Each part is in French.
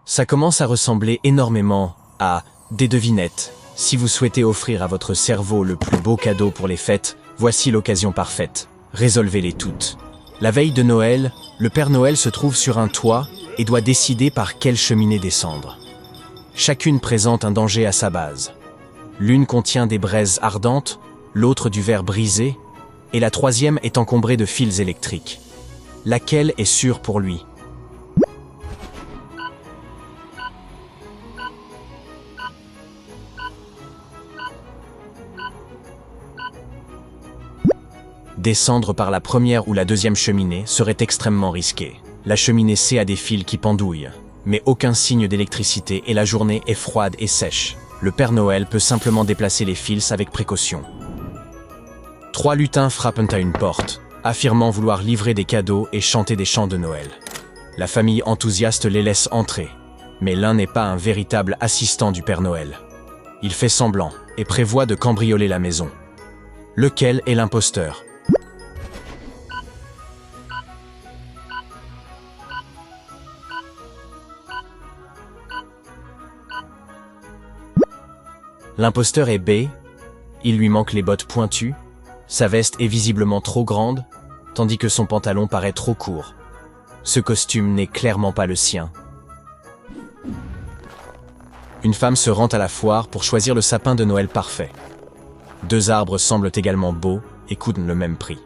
Ça commence à ressembler énormément à des devinettes. Si vous souhaitez offrir à votre cerveau le plus beau cadeau pour les fêtes, voici l'occasion parfaite. Résolvez-les toutes. La veille de Noël, le Père Noël se trouve sur un toit et doit décider par quelle cheminée descendre. Chacune présente un danger à sa base. L'une contient des braises ardentes, l'autre du verre brisé, et la troisième est encombrée de fils électriques. Laquelle est sûre pour lui ? Descendre par la première ou la deuxième cheminée serait extrêmement risqué. La cheminée C a des fils qui pendouillent, mais aucun signe d'électricité et la journée est froide et sèche. Le Père Noël peut simplement déplacer les fils avec précaution. 3 lutins frappent à une porte, affirmant vouloir livrer des cadeaux et chanter des chants de Noël. La famille enthousiaste les laisse entrer, mais l'un n'est pas un véritable assistant du Père Noël. Il fait semblant et prévoit de cambrioler la maison. Lequel est l'imposteur ? L'imposteur est B, il lui manque les bottes pointues, sa veste est visiblement trop grande, tandis que son pantalon paraît trop court. Ce costume n'est clairement pas le sien. Une femme se rend à la foire pour choisir le sapin de Noël parfait. 2 arbres semblent également beaux et coûtent le même prix.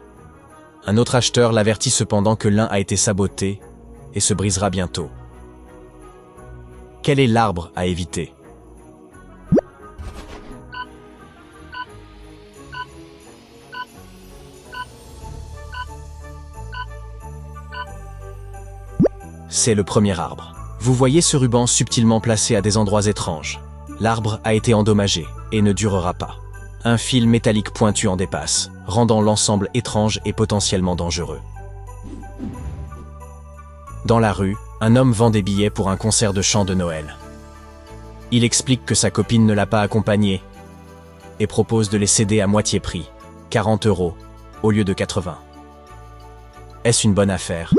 Un autre acheteur l'avertit cependant que l'un a été saboté et se brisera bientôt. Quel est l'arbre à éviter ? C'est le premier arbre. Vous voyez ce ruban subtilement placé à des endroits étranges. L'arbre a été endommagé et ne durera pas. Un fil métallique pointu en dépasse, rendant l'ensemble étrange et potentiellement dangereux. Dans la rue, un homme vend des billets pour un concert de chant de Noël. Il explique que sa copine ne l'a pas accompagné et propose de les céder à moitié prix, 40 € au lieu de 80. Est-ce une bonne affaire ?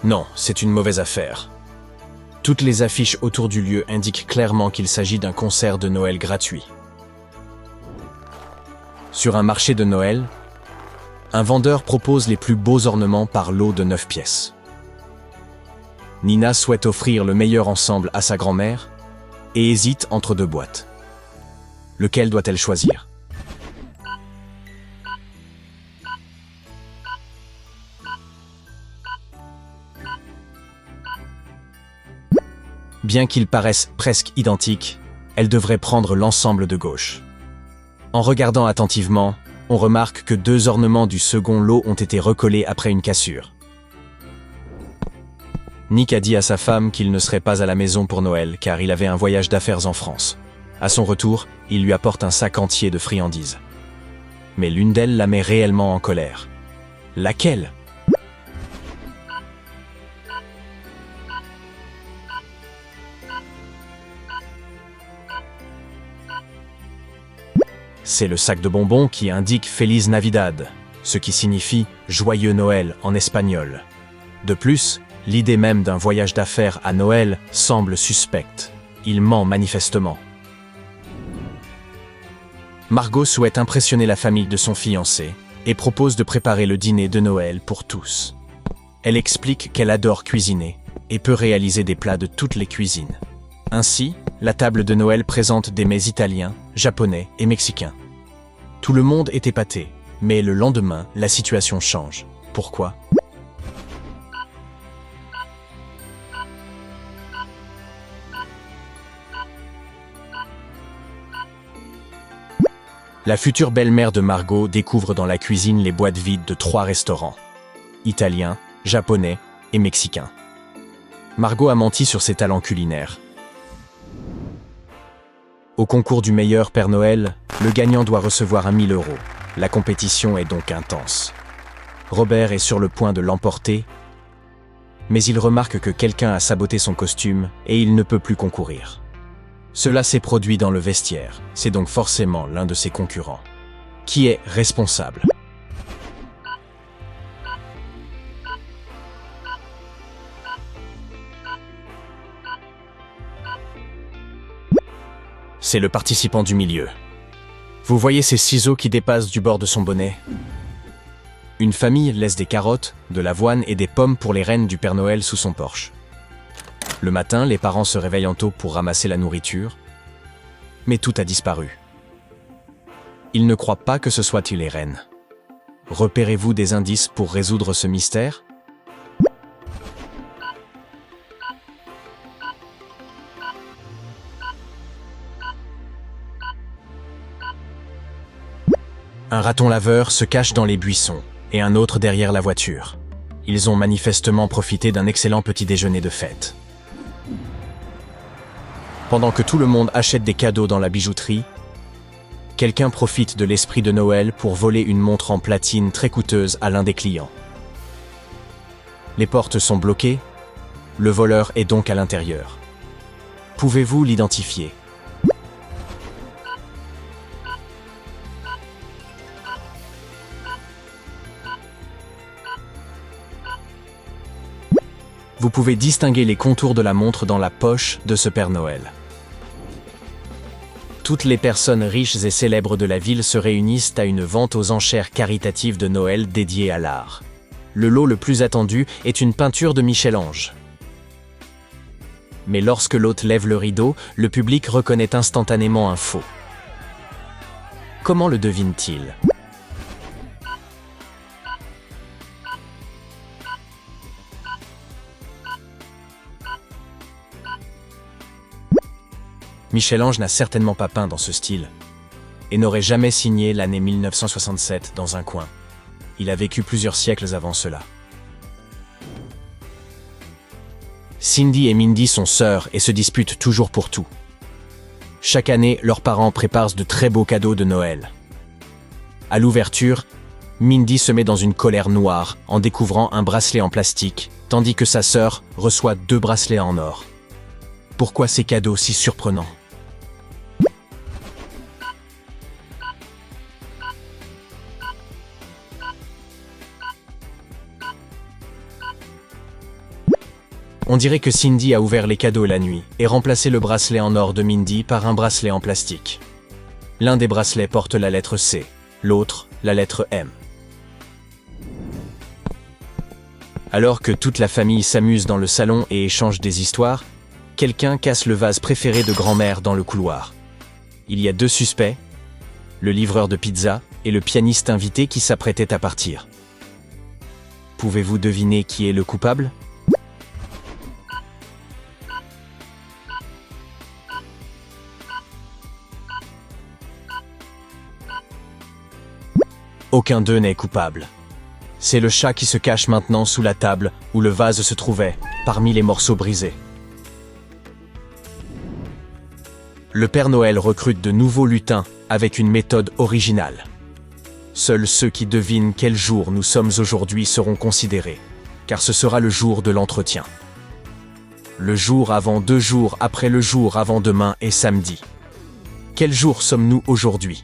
Non, c'est une mauvaise affaire. Toutes les affiches autour du lieu indiquent clairement qu'il s'agit d'un concert de Noël gratuit. Sur un marché de Noël, un vendeur propose les plus beaux ornements par lot de 9 pièces. Nina souhaite offrir le meilleur ensemble à sa grand-mère et hésite entre 2 boîtes. Lequel doit-elle choisir ? Bien qu'ils paraissent presque identiques, elle devrait prendre l'ensemble de gauche. En regardant attentivement, on remarque que 2 ornements du second lot ont été recollés après une cassure. Nick a dit à sa femme qu'il ne serait pas à la maison pour Noël car il avait un voyage d'affaires en France. À son retour, il lui apporte un sac entier de friandises. Mais l'une d'elles la met réellement en colère. Laquelle ? C'est le sac de bonbons qui indique Feliz Navidad, ce qui signifie Joyeux Noël en espagnol. De plus, l'idée même d'un voyage d'affaires à Noël semble suspecte. Il ment manifestement. Margot souhaite impressionner la famille de son fiancé et propose de préparer le dîner de Noël pour tous. Elle explique qu'elle adore cuisiner et peut réaliser des plats de toutes les cuisines. Ainsi, la table de Noël présente des mets italiens, japonais et mexicains. Tout le monde est épaté, mais le lendemain, la situation change. Pourquoi ? La future belle-mère de Margot découvre dans la cuisine les boîtes vides de 3 restaurants. Italiens, japonais et mexicains. Margot a menti sur ses talents culinaires. Au concours du meilleur Père Noël, le gagnant doit recevoir 1 000 €. La compétition est donc intense. Robert est sur le point de l'emporter, mais il remarque que quelqu'un a saboté son costume et il ne peut plus concourir. Cela s'est produit dans le vestiaire, c'est donc forcément l'un de ses concurrents. Qui est responsable? C'est le participant du milieu. Vous voyez ces ciseaux qui dépassent du bord de son bonnet? Une famille laisse des carottes, de l'avoine et des pommes pour les reines du Père Noël sous son porche. Le matin, les parents se réveillent en tôt pour ramasser la nourriture, mais tout a disparu. Ils ne croient pas que ce soit les reines. Repérez-vous des indices pour résoudre ce mystère? Un raton laveur se cache dans les buissons et un autre derrière la voiture. Ils ont manifestement profité d'un excellent petit déjeuner de fête. Pendant que tout le monde achète des cadeaux dans la bijouterie, quelqu'un profite de l'esprit de Noël pour voler une montre en platine très coûteuse à l'un des clients. Les portes sont bloquées, le voleur est donc à l'intérieur. Pouvez-vous l'identifier? Vous pouvez distinguer les contours de la montre dans la poche de ce Père Noël. Toutes les personnes riches et célèbres de la ville se réunissent à une vente aux enchères caritatives de Noël dédiée à l'art. Le lot le plus attendu est une peinture de Michel-Ange. Mais lorsque l'hôte lève le rideau, le public reconnaît instantanément un faux. Comment le devine-t-il? Michel-Ange n'a certainement pas peint dans ce style, et n'aurait jamais signé l'année 1967 dans un coin. Il a vécu plusieurs siècles avant cela. Cindy et Mindy sont sœurs et se disputent toujours pour tout. Chaque année, leurs parents préparent de très beaux cadeaux de Noël. À l'ouverture, Mindy se met dans une colère noire en découvrant un bracelet en plastique, tandis que sa sœur reçoit 2 bracelets en or. Pourquoi ces cadeaux si surprenants? On dirait que Cindy a ouvert les cadeaux la nuit et remplacé le bracelet en or de Mindy par un bracelet en plastique. L'un des bracelets porte la lettre C, l'autre la lettre M. Alors que toute la famille s'amuse dans le salon et échange des histoires, quelqu'un casse le vase préféré de grand-mère dans le couloir. Il y a 2 suspects, le livreur de pizza et le pianiste invité qui s'apprêtait à partir. Pouvez-vous deviner qui est le coupable? Aucun d'eux n'est coupable. C'est le chat qui se cache maintenant sous la table où le vase se trouvait, parmi les morceaux brisés. Le Père Noël recrute de nouveaux lutins avec une méthode originale. Seuls ceux qui devinent quel jour nous sommes aujourd'hui seront considérés, car ce sera le jour de l'entretien. Le jour avant 2 jours après le jour avant demain est samedi. Quel jour sommes-nous aujourd'hui?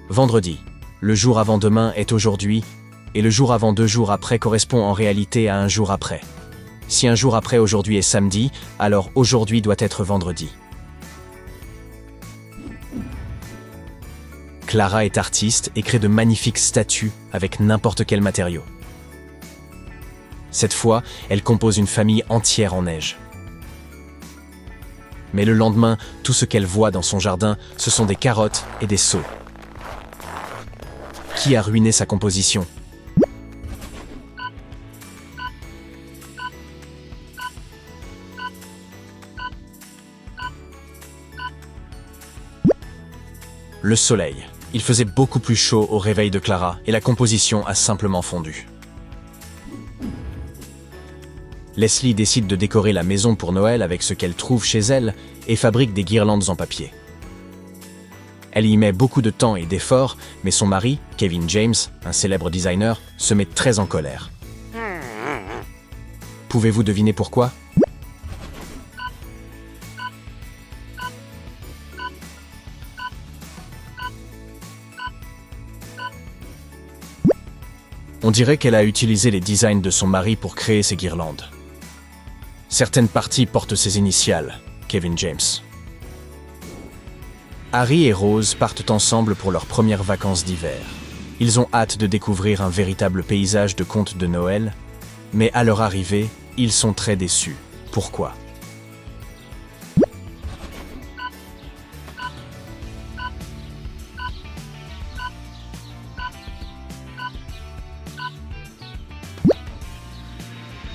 Vendredi. Le jour avant demain est aujourd'hui, et le jour avant 2 jours après correspond en réalité à un jour après. Si un jour après aujourd'hui est samedi, alors aujourd'hui doit être vendredi. Clara est artiste et crée de magnifiques statues avec n'importe quel matériau. Cette fois, elle compose une famille entière en neige. Mais le lendemain, tout ce qu'elle voit dans son jardin, ce sont des carottes et des seaux. Qui a ruiné sa composition? Le soleil. Il faisait beaucoup plus chaud au réveil de Clara et la composition a simplement fondu. Leslie décide de décorer la maison pour Noël avec ce qu'elle trouve chez elle et fabrique des guirlandes en papier. Elle y met beaucoup de temps et d'efforts, mais son mari, Kevin James, un célèbre designer, se met très en colère. Pouvez-vous deviner pourquoi? On dirait qu'elle a utilisé les designs de son mari pour créer ces guirlandes. Certaines parties portent ses initiales, Kevin James. Harry et Rose partent ensemble pour leurs premières vacances d'hiver. Ils ont hâte de découvrir un véritable paysage de contes de Noël, mais à leur arrivée, ils sont très déçus. Pourquoi?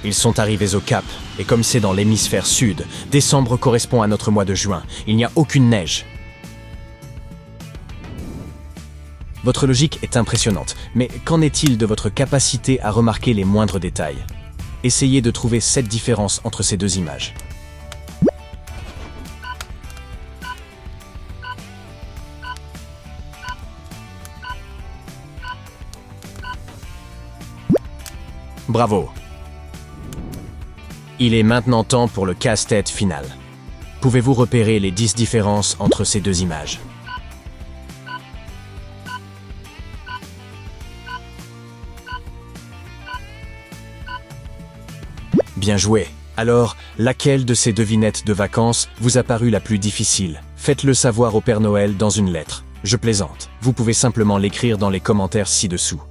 Ils sont arrivés au Cap, et comme c'est dans l'hémisphère sud, décembre correspond à notre mois de juin. Il n'y a aucune neige. Votre logique est impressionnante, mais qu'en est-il de votre capacité à remarquer les moindres détails? Essayez de trouver cette différence entre ces deux images. Bravo! Il est maintenant temps pour le casse-tête final. Pouvez-vous repérer les 10 différences entre ces deux images? Bien joué. Alors, laquelle de ces devinettes de vacances vous a paru la plus difficile? Faites-le savoir au Père Noël dans une lettre. Je plaisante. Vous pouvez simplement l'écrire dans les commentaires ci-dessous.